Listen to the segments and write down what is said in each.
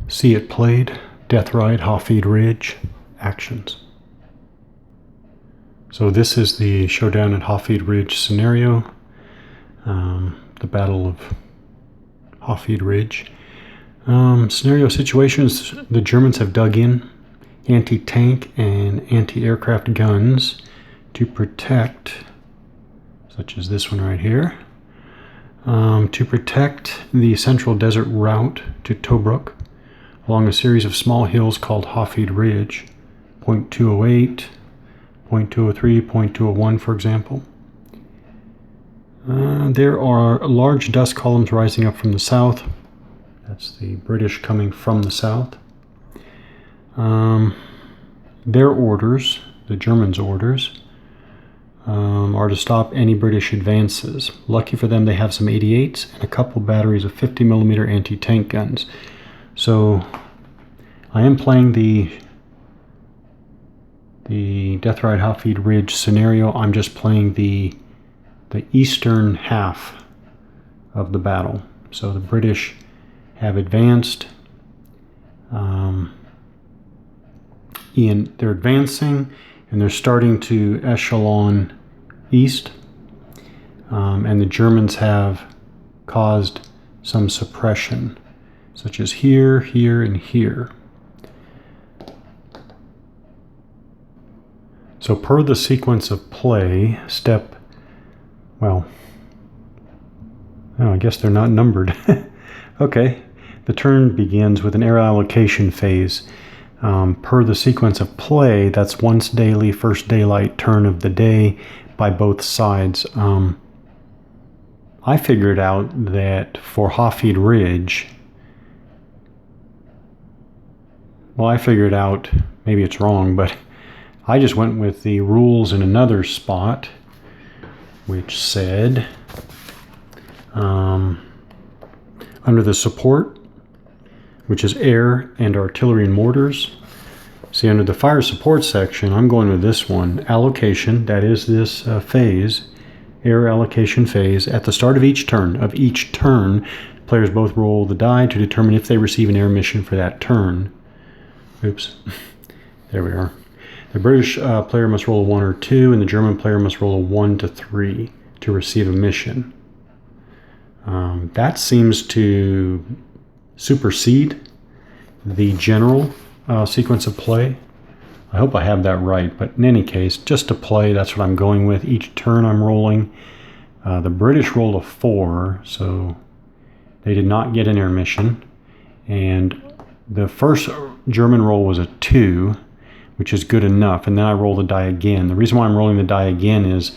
See it played, Death Ride, Hafid Ridge, actions. So this is the showdown at Hafid Ridge scenario, the Battle of Hafid Ridge. Scenario situations: the Germans have dug in anti-tank and anti-aircraft guns to protect, such as this one right here, to protect the central desert route to Tobruk along a series of small hills called Hafid Ridge, 0.208, 0.203, 0.201, for example. There are large dust columns rising up from the south. That's the British coming from the south. Their orders, the Germans' orders, are to stop any British advances. Lucky for them, they have some 88s and a couple batteries of 50mm anti-tank guns. So I am playing the Death Ride Hafid Ridge scenario. I'm just playing the eastern half of the battle. So the British have advanced. They're advancing and they're starting to echelon east. And the Germans have caused some suppression, such as here, here, and here. So per the sequence of play, I guess they're not numbered. Okay, the turn begins with an air allocation phase. Per the sequence of play, that's once daily, first daylight turn of the day by both sides. I figured out that for Hafid Ridge, maybe it's wrong, but I just went with the rules in another spot, which said, under the support, which is air and artillery and mortars. See, under the fire support section, I'm going with this one, allocation, that is this phase, air allocation phase. At the start of each turn, players both roll the die to determine if they receive an air mission for that turn. Oops, there we are. The British player must roll a 1 or 2, and the German player must roll a 1 to 3 to receive a mission. That seems to supersede the general sequence of play. I hope I have that right, but in any case, just to play, that's what I'm going with. Each turn I'm rolling. The British rolled a 4, so they did not get an air mission. And the first German roll was a 2, which is good enough, and then I roll the die again. The reason why I'm rolling the die again is,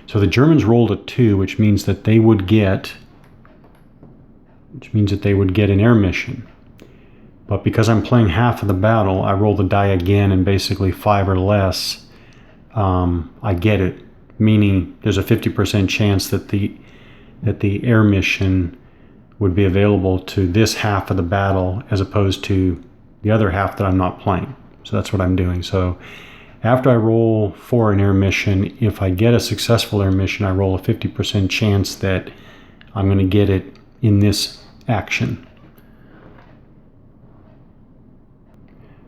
so the Germans rolled a 2, which means that they would get an air mission. But because I'm playing half of the battle, I roll the die again, and basically 5 or less, I get it. Meaning there's a 50% chance that the air mission would be available to this half of the battle as opposed to the other half that I'm not playing. So that's what I'm doing. So after I roll for an air mission, if I get a successful air mission, I roll a 50% chance that I'm going to get it in this action.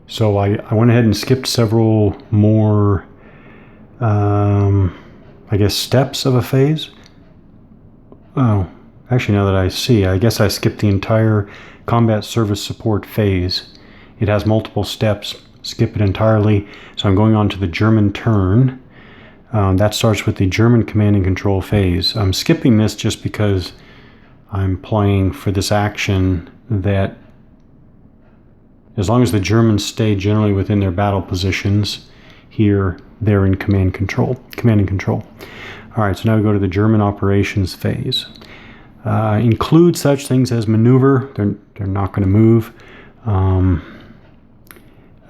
So I went ahead and skipped several more, steps of a phase. Oh, actually, now that I see, I guess I skipped the entire combat service support phase. It has multiple steps. Skip it entirely. So I'm going on to the German turn. That starts with the German command and control phase. I'm skipping this just because I'm playing for this action that as long as the Germans stay generally within their battle positions, here they're in command and control. All right, so now we go to the German operations phase. Include such things as maneuver. They're not going to move.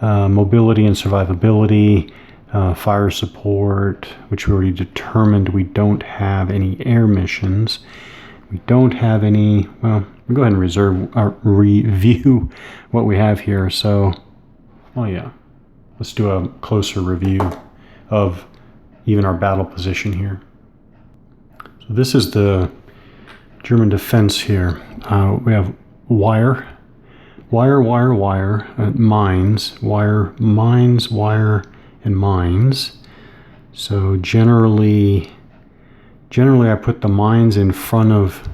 Mobility and survivability, fire support, which we already determined we don't have any air missions. We don't have any, well, we'll go ahead and review what we have here. So, let's do a closer review of even our battle position here. So this is the German defense here. We have wire wire, wire, wire, mines, wire, mines, wire, and mines. So generally I put the mines in front of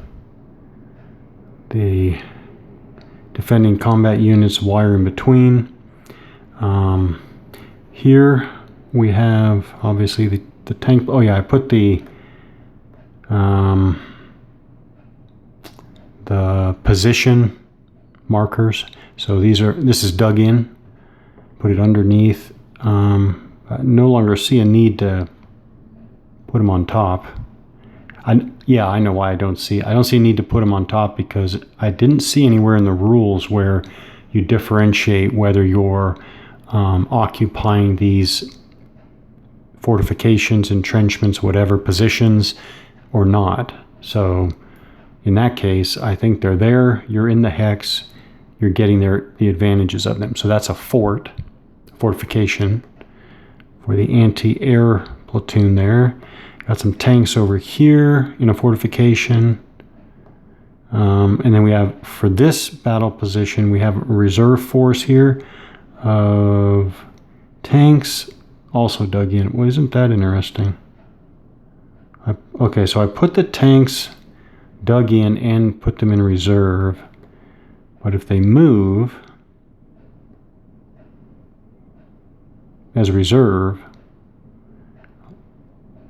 the defending combat units, wire in between. Here we have obviously the tank. Oh yeah, I put the position markers. So this is dug in. Put it underneath. I no longer see a need to put them on top. Yeah, I know why I don't see a need to put them on top, because I didn't see anywhere in the rules where you differentiate whether you're occupying these fortifications, entrenchments, whatever positions or not. So in that case, I think they're there. You're in the hex. You're getting the advantages of them. So that's a fortification for the anti-air platoon there. Got some tanks over here in a fortification. And then we have, for this battle position, we have a reserve force here of tanks also dug in. Well, isn't that interesting? Okay, so I put the tanks dug in and put them in reserve. But if they move as reserve,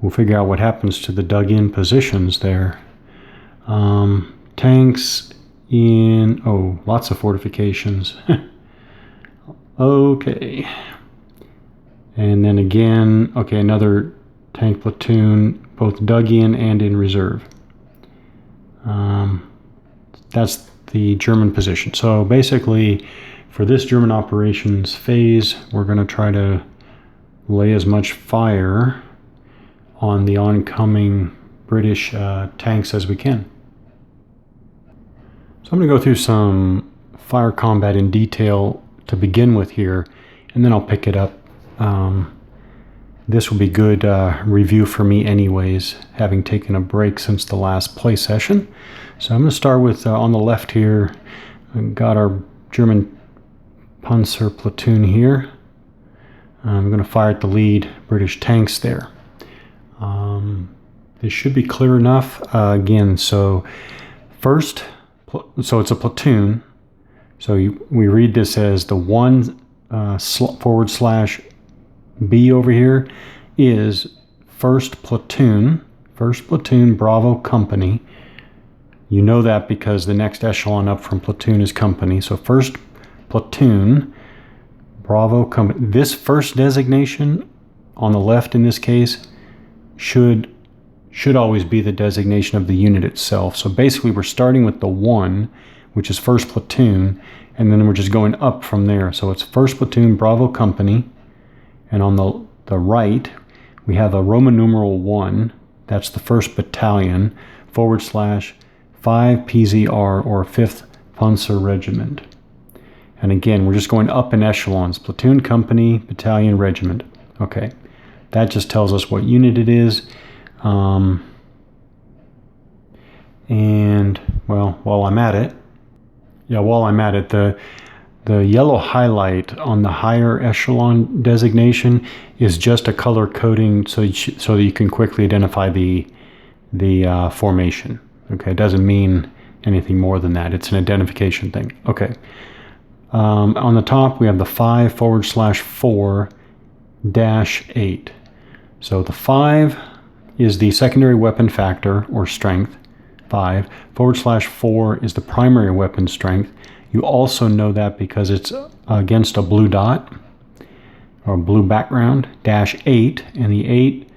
we'll figure out what happens to the dug in positions there. Tanks in, oh, lots of fortifications. Okay. And then again, okay, another tank platoon, both dug in and in reserve. That's the German position. So basically, for this German operations phase, we're going to try to lay as much fire on the oncoming British tanks as we can. So I'm going to go through some fire combat in detail to begin with here, and then I'll pick it up. This will be good review for me anyways, having taken a break since the last play session. So I'm going to start with, on the left here, I've got our German Panzer platoon here. I'm going to fire at the lead British tanks there. This should be clear enough. Again, so first, so it's a platoon. So we read this as the one /B over here is first platoon Bravo company. You know that because the next echelon up from platoon is company. So first platoon Bravo company. This first designation on the left in this case should always be the designation of the unit itself. So basically we're starting with the 1, which is first platoon, and then we're just going up from there. So it's first platoon Bravo company, and on the right we have a Roman numeral 1. That's the 1st battalion / 5 PZR, or 5th Panzer Regiment. And again, we're just going up in echelons: platoon, company, battalion, regiment. Okay, that just tells us what unit it is. And well, while I'm at it, the yellow highlight on the higher echelon designation is just a color coding so that you can quickly identify the formation. Okay, it doesn't mean anything more than that. It's an identification thing. Okay. On the top, we have the 5/4-8. So the 5 is the secondary weapon factor, or strength. 5/4 is the primary weapon strength. You also know that because it's against a blue dot or a blue background. -8, and the 8,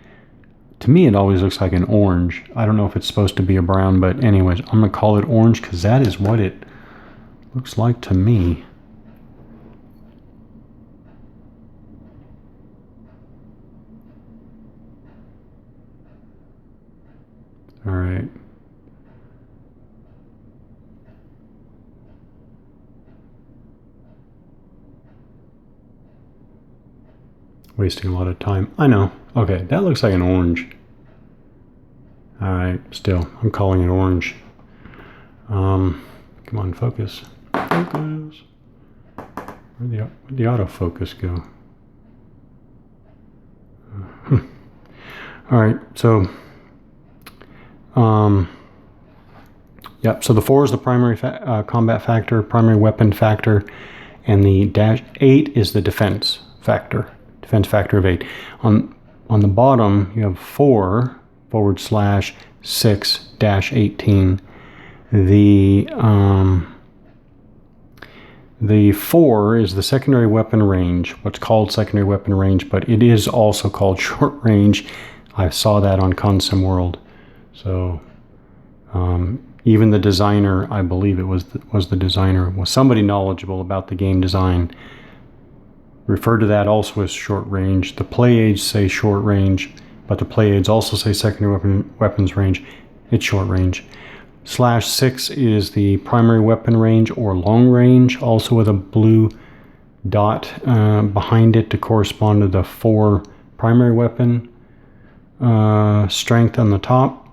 to me, it always looks like an orange. I don't know if it's supposed to be a brown, but anyways, I'm going to call it orange because that is what it looks like to me. All right. Wasting a lot of time. I know. Okay, that looks like an orange. All right, still, I'm calling it orange. Come on, focus. Focus. Where'd the autofocus go? All right, so yep. So the 4 is the primary combat factor, primary weapon factor, and the -8 is the defense factor of 8. On the bottom, you have 4/6-18. The 4 is the secondary weapon range, what's called secondary weapon range, but it is also called short range. I saw that on Consim World. So even the designer, I believe it was the designer, was somebody knowledgeable about the game design, referred to that also as short range. The play aids say short range, but the play aids also say secondary weapons range. It's short range. /6 is the primary weapon range or long range, also with a blue dot behind it to correspond to the 4 primary weapon strength on the top.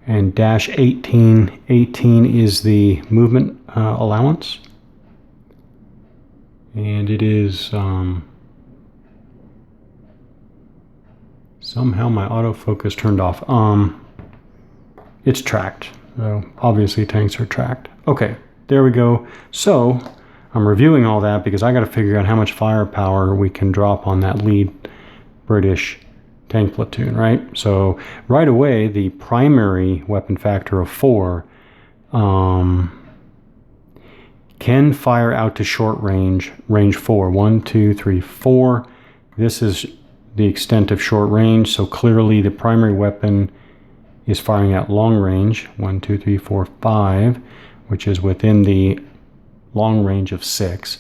And -18 is the movement allowance. And it is somehow my autofocus turned off. It's tracked. So obviously tanks are tracked. Okay, there we go. So I'm reviewing all that because I got to figure out how much firepower we can drop on that lead British tank platoon, right? So right away, the primary weapon factor of 4 can fire out to short range, range 4. 1, 2, 3, 4. This is the extent of short range, so clearly the primary weapon is firing at long range, 1, 2, 3, 4, 5, which is within the long range of 6.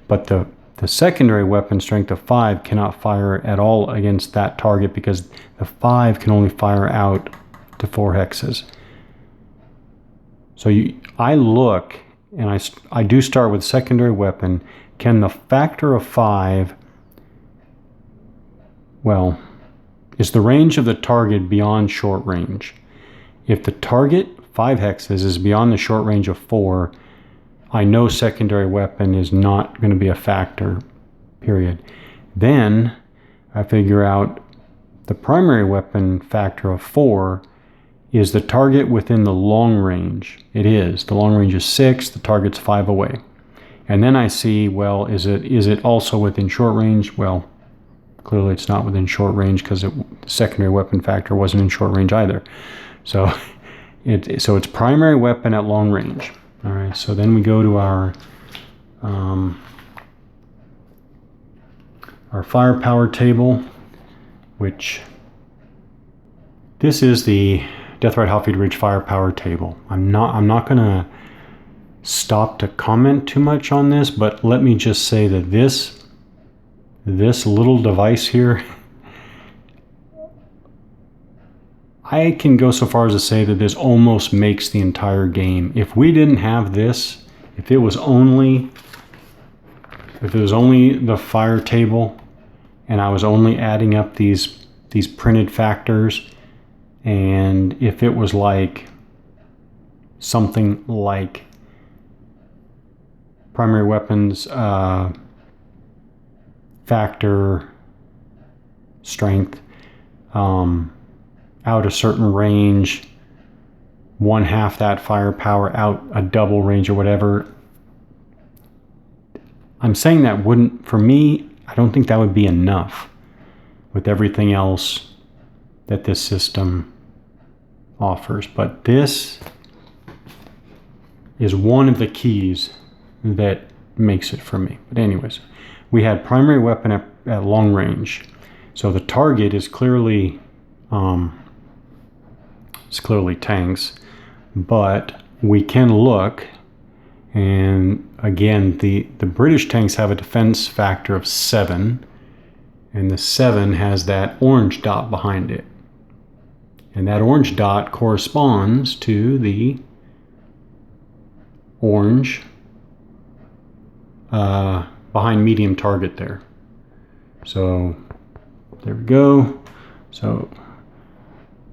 But the secondary weapon strength of 5 cannot fire at all against that target because the 5 can only fire out to 4 hexes. So I look, and I do start with secondary weapon. Can the factor of 5, well, is the range of the target beyond short range? If the target, 5 hexes, is beyond the short range of 4, I know secondary weapon is not going to be a factor, period. Then I figure out the primary weapon factor of 4 is the target within the long range. It is. The long range is 6, the target's 5 away. And then I see, well, is it also within short range? Well, clearly it's not within short range because the secondary weapon factor wasn't in short range either. So it's primary weapon at long range. All right, so then we go to our firepower table, which this is the Death Ride Hafid Ridge firepower table. I'm not going to stop to comment too much on this, but let me just say that this little device here, I can go so far as to say that this almost makes the entire game. If we didn't have this, if it was only the fire table and I was only adding up these printed factors, and if it was like something like primary weapons factor strength out a certain range, 1/2 that firepower out a double range or whatever, I'm saying that wouldn't, for me, I don't think that would be enough with everything else that this system offers. But this is one of the keys that makes it for me. But anyways, we had primary weapon at long range. So the target is clearly tanks, but we can look, and again, the British tanks have a defense factor of 7, and the 7 has that orange dot behind it. And that orange dot corresponds to the orange behind medium target there. So there we go. So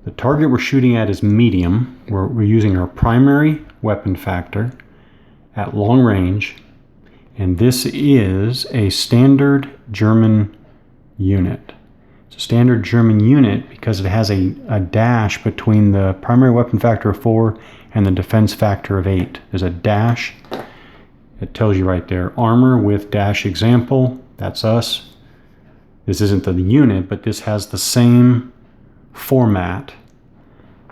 the target we're shooting at is medium. We're using our primary weapon factor at long range. And this is a standard German unit. It's a standard German unit because it has a dash between the primary weapon factor of 4 and the defense factor of 8. There's a dash. It tells you right there, armor with dash example. That's us. This isn't the unit, but this has the same format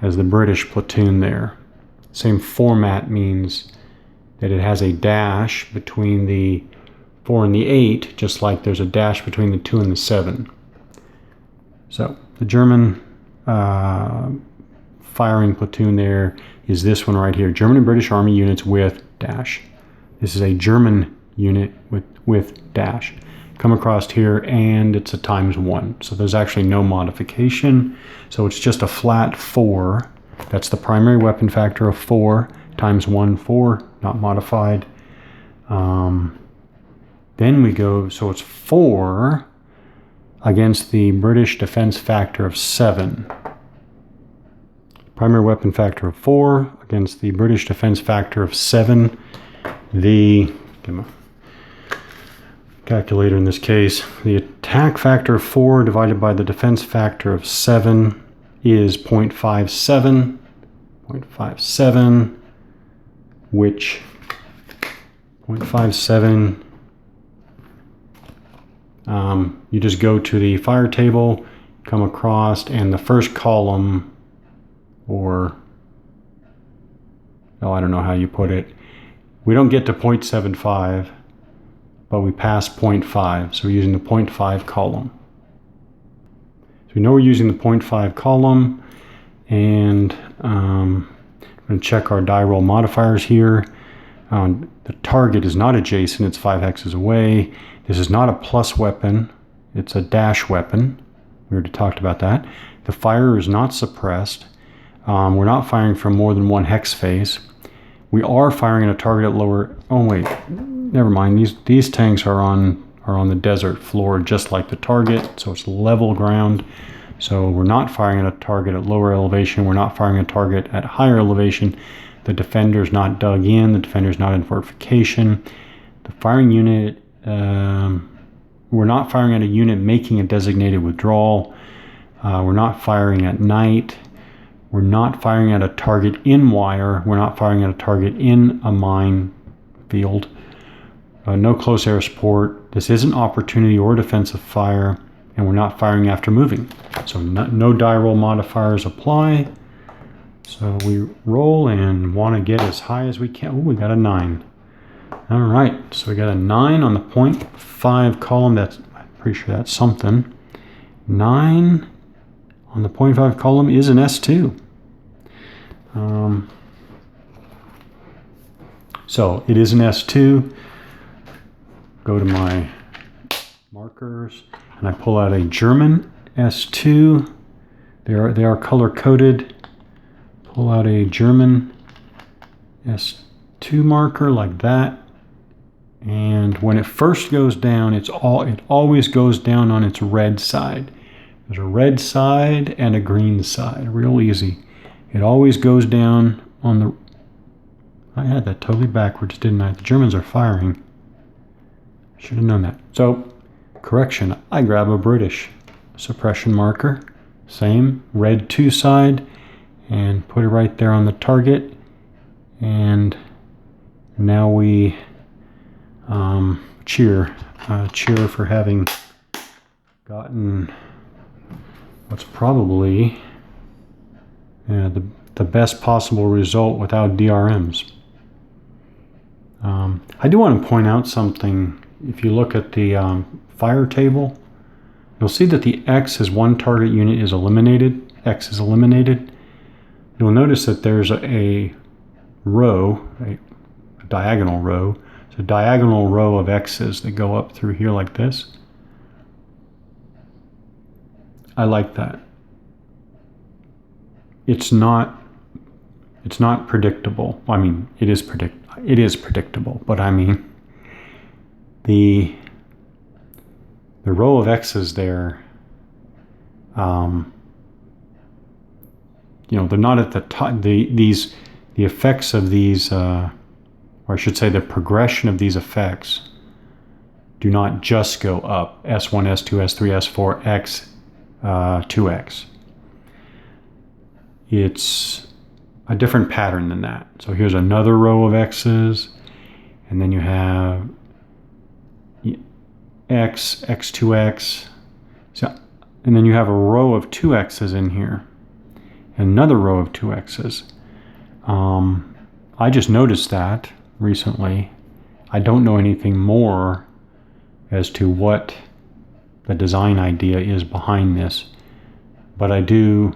as the British platoon there. Same format means that it has a dash between the 4 and the 8, just like there's a dash between the 2 and the 7. So the German firing platoon there is this one right here. German and British Army units with dash. This is a German unit with dash. Come across here and it's a ×1. So there's actually no modification. So it's just a flat 4. That's the primary weapon factor of 4 ×1, 4, not modified. Then we go, so it's 4 against the British defense factor of 7. Primary weapon factor of 4 against the British defense factor of 7. The calculator in this case, the attack factor of 4 divided by the defense factor of 7 is 0.57. 0.57, which 0.57, you just go to the fire table, come across, and the first column, or, oh, I don't know how you put it. We don't get to 0.75, but we pass 0.5, so we're using the 0.5 column. So we know we're using the 0.5 column, and I'm going to check our die roll modifiers here. The target is not adjacent, it's 5 hexes away. This is not a plus weapon, it's a dash weapon. We already talked about that. The fire is not suppressed. We're not firing from more than 1 hex phase. We are firing at a target at lower, oh wait, never mind. These tanks are on the desert floor just like the target, so it's level ground. So we're not firing at a target at lower elevation. We're not firing a target at higher elevation. The defender's not dug in. The defender's not in fortification. The firing unit, we're not firing at a unit making a designated withdrawal. We're not firing at night. We're not firing at a target in wire. We're not firing at a target in a mine field. No close air support. This isn't opportunity or defensive fire. And we're not firing after moving. So no die roll modifiers apply. So we roll and want to get as high as we can. Oh, we got a 9. All right, so we got a 9 on the 0.5 column. I'm pretty sure that's something. 9 on the 0.5 column is an S2. So it is an S2. Go to my markers. And I pull out a German S2. They are color coded. Pull out a German S2 marker like that. And when it first goes down, it always goes down on its red side. There's a red side and a green side. Real easy. It always goes down on the. I had that totally backwards, didn't I? The Germans are firing. Should have known that. So. Correction, I grab a British suppression marker, same red 2 side, and put it right there on the target. And now we cheer for having gotten what's probably the best possible result without DRMs. I do want to point out something. If you look at the fire table, you'll see that the X as one target unit is eliminated. X is eliminated. You'll notice that there's a row, a diagonal row. It's a diagonal row of X's that go up through here like this. I like that. It's not predictable. I mean, it is predictable, but I mean the row of X's there, they're not at the top. The effects of these, or I should say the progression of these effects do not just go up, S1, S2, S3, S4, X, 2X. It's a different pattern than that. So here's another row of X's, and then you have X, X2X, so, and then you have a row of 2X's in here, another row of 2X's. I just noticed that recently. I don't know anything more as to what the design idea is behind this, but I do,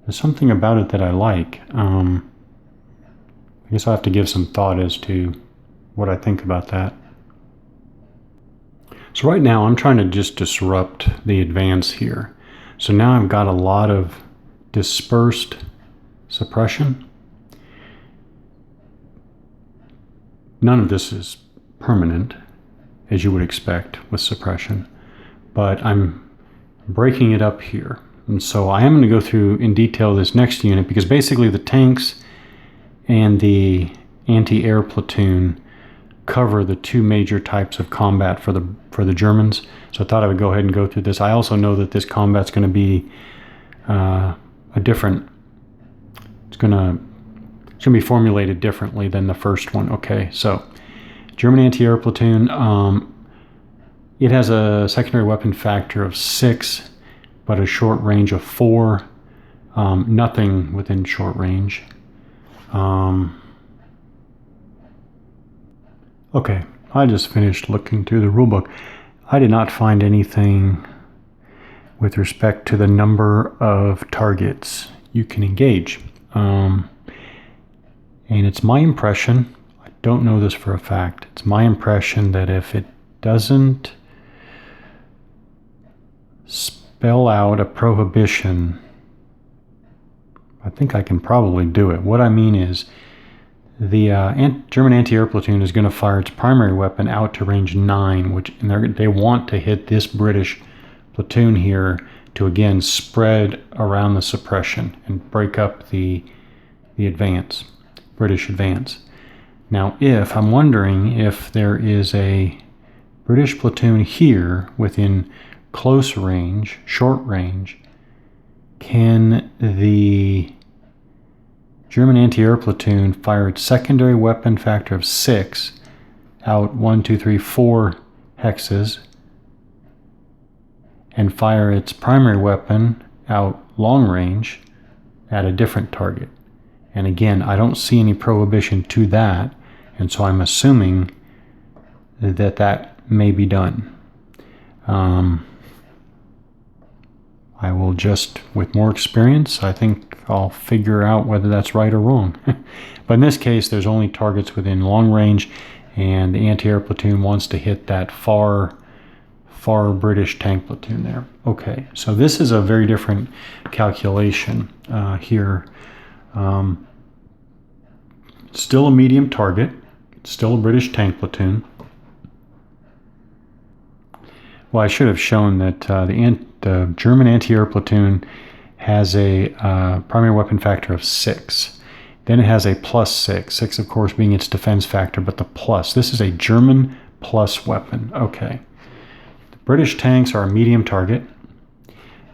there's something about it that I like. I guess I'll have to give some thought as to what I think about that. So right now I'm trying to just disrupt the advance here. So now I've got a lot of dispersed suppression. None of this is permanent, as you would expect with suppression, but I'm breaking it up here. And so I am going to go through in detail this next unit, because basically the tanks and the anti-air platoon cover the two major types of combat for the Germans. So I thought I would go ahead and go through this. I also know that this combat's going to be it's going to be formulated differently than the first one. Okay, so German anti-air platoon, it has a secondary weapon factor of 6, but a short range of 4. Nothing within short range. Okay, I just finished looking through the rulebook. I did not find anything with respect to the number of targets you can engage. And it's my impression, I don't know this for a fact, it's my impression that if it doesn't spell out a prohibition, I think I can probably do it. What I mean is, the German anti-air platoon is going to fire its primary weapon out to range 9, which they want to hit this British platoon here to again spread around the suppression and break up the advance, British advance. Now, I'm wondering if there is a British platoon here within close range, short range, can the German anti-air platoon fire its secondary weapon factor of 6 out 1, 2, 3, 4 hexes and fire its primary weapon out long range at a different target? And again, I don't see any prohibition to that, and so I'm assuming that may be done. I will just, with more experience, I think I'll figure out whether that's right or wrong. But in this case, there's only targets within long range, and the anti-air platoon wants to hit that far British tank platoon there. Okay, so this is a very different calculation here. Still a medium target, still a British tank platoon. Well, I should have shown that the German anti-air platoon has a primary weapon factor of 6. Then it has a plus 6. 6, of course, being its defense factor, but the plus. This is a German plus weapon. Okay. The British tanks are a medium target.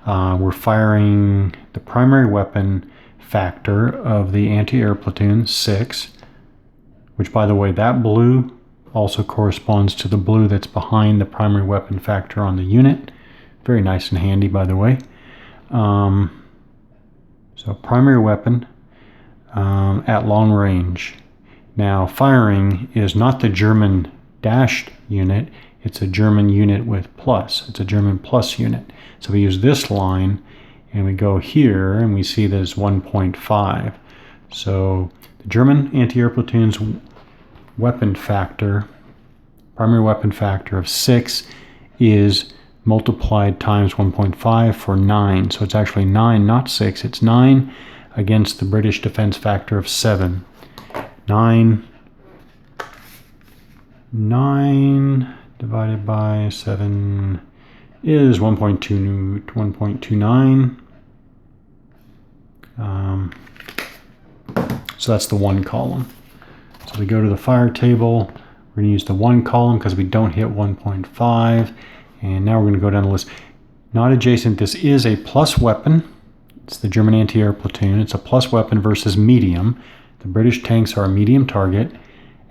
We're firing the primary weapon factor of the anti-air platoon, 6, which, by the way, that blue also corresponds to the blue that's behind the primary weapon factor on the unit. Very nice and handy, by the way. So primary weapon at long range. Now, firing is not the German dashed unit, it's a German unit with plus. It's a German plus unit. So we use this line and we go here and we see there's 1.5. So the German anti-air platoon's weapon factor, primary weapon factor of 6 is multiplied times 1.5 for 9. So it's actually 9, not 6. It's 9 against the British defense factor of 7. 9 divided by 7 is 1.29. So that's the one column. So we go to the fire table. We're going to use the 1 column because we don't hit 1.5. And now we're going to go down the list. Not adjacent, this is a plus weapon. It's the German anti-air platoon. It's a plus weapon versus medium. The British tanks are a medium target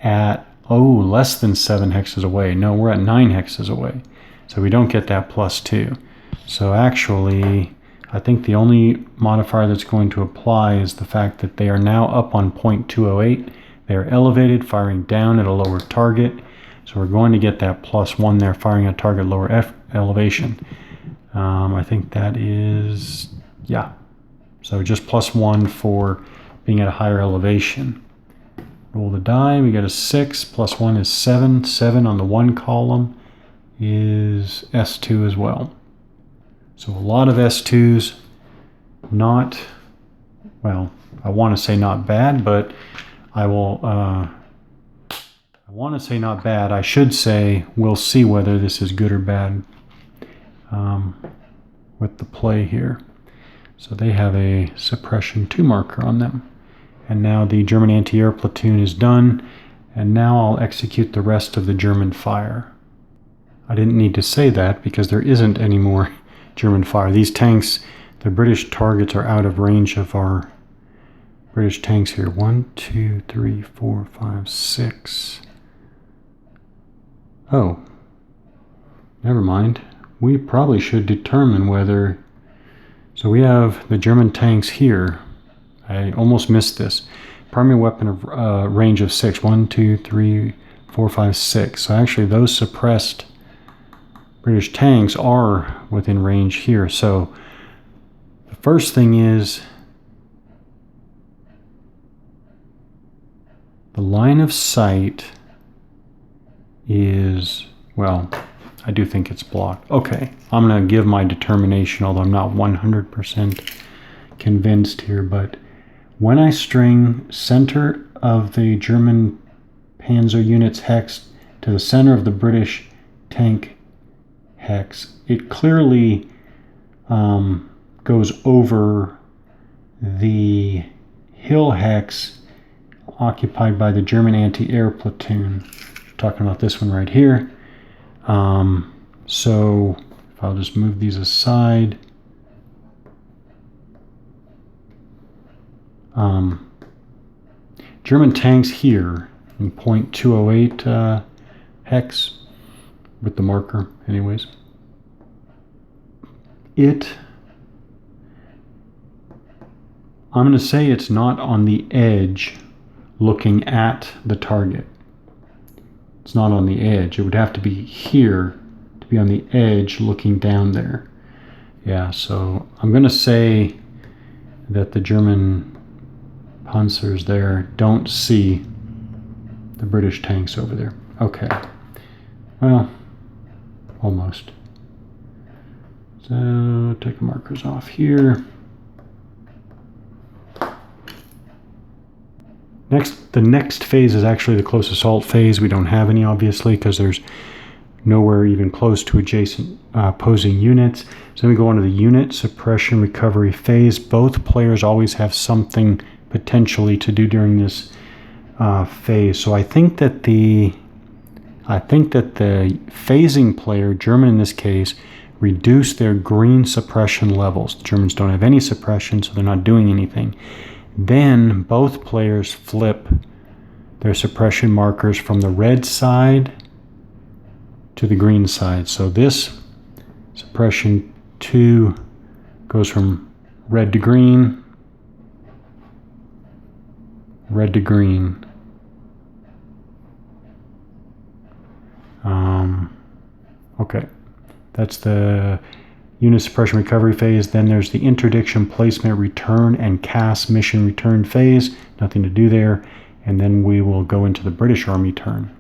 at, less than 7 hexes away. No, we're at 9 hexes away. So we don't get that +2. So actually, I think the only modifier that's going to apply is the fact that they are now up on 0.208. They are elevated, firing down at a lower target. So we're going to get that +1 there, firing at target lower elevation. I think that is, yeah. So just +1 for being at a higher elevation. Roll the die, we get a 6, +1 is 7. 7 on the 1 column is S2 as well. So a lot of S2s, not, well, I want to say not bad, but I want to say not bad. I should say we'll see whether this is good or bad with the play here. So they have a suppression 2 marker on them. And now the German anti-air platoon is done. And now I'll execute the rest of the German fire. I didn't need to say that because there isn't any more German fire. These tanks, the British targets are out of range of our British tanks here. 1, 2, 3, 4, 5, 6. Oh, never mind. We probably should determine whether... So we have the German tanks here. I almost missed this. Primary weapon of range of 6. 1, 2, 3, 4, 5, 6. So actually those suppressed British tanks are within range here. So the first thing is the line of sight is, well, I do think it's blocked. Okay, I'm going to give my determination, although I'm not 100% convinced here, but when I string center of the German Panzer unit's hex to the center of the British tank hex, it clearly goes over the hill hex occupied by the German anti-air platoon. Talking about this one right here. So if I'll just move these aside. German tanks here in 0.208 hex with the marker anyways. I'm going to say it's not on the edge looking at the target. It's not on the edge. It would have to be here to be on the edge looking down there. Yeah, so I'm going to say that the German Panzers there don't see the British tanks over there. Okay. Well, almost. So take the markers off here. The next phase is actually the close assault phase. We don't have any, obviously, because there's nowhere even close to adjacent opposing units. So then we go on to the unit suppression recovery phase. Both players always have something potentially to do during this phase. So I think that the phasing player, German in this case, reduce their green suppression levels. The Germans don't have any suppression, so they're not doing anything. Then both players flip their suppression markers from the red side to the green side. So this suppression 2 goes from red to green, red to green. Okay, that's the unit suppression recovery phase. Then there's the interdiction placement return and CAS mission return phase. Nothing to do there. And then we will go into the British Army turn.